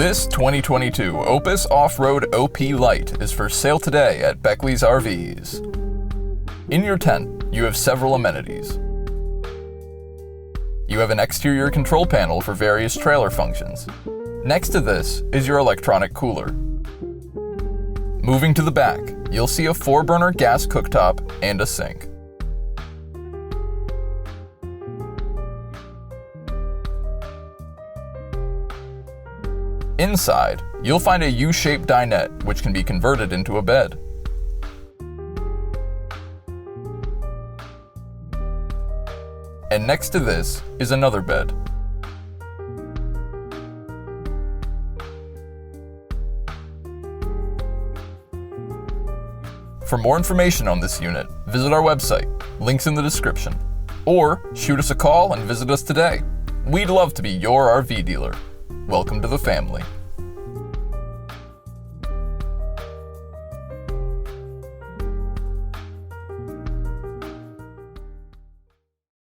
This 2022 Opus Off-Road OP Lite is for sale today at Beckley's RVs. In your tent, you have several amenities. You have an exterior control panel for various trailer functions. Next to this is your electronic cooler. Moving to the back, you'll see a 4-burner gas cooktop and a sink. Inside, you'll find a U-shaped dinette, which can be converted into a bed. And next to this is another bed. For more information on this unit, visit our website, links in the description, or shoot us a call and visit us today. We'd love to be your RV dealer. Welcome to the family.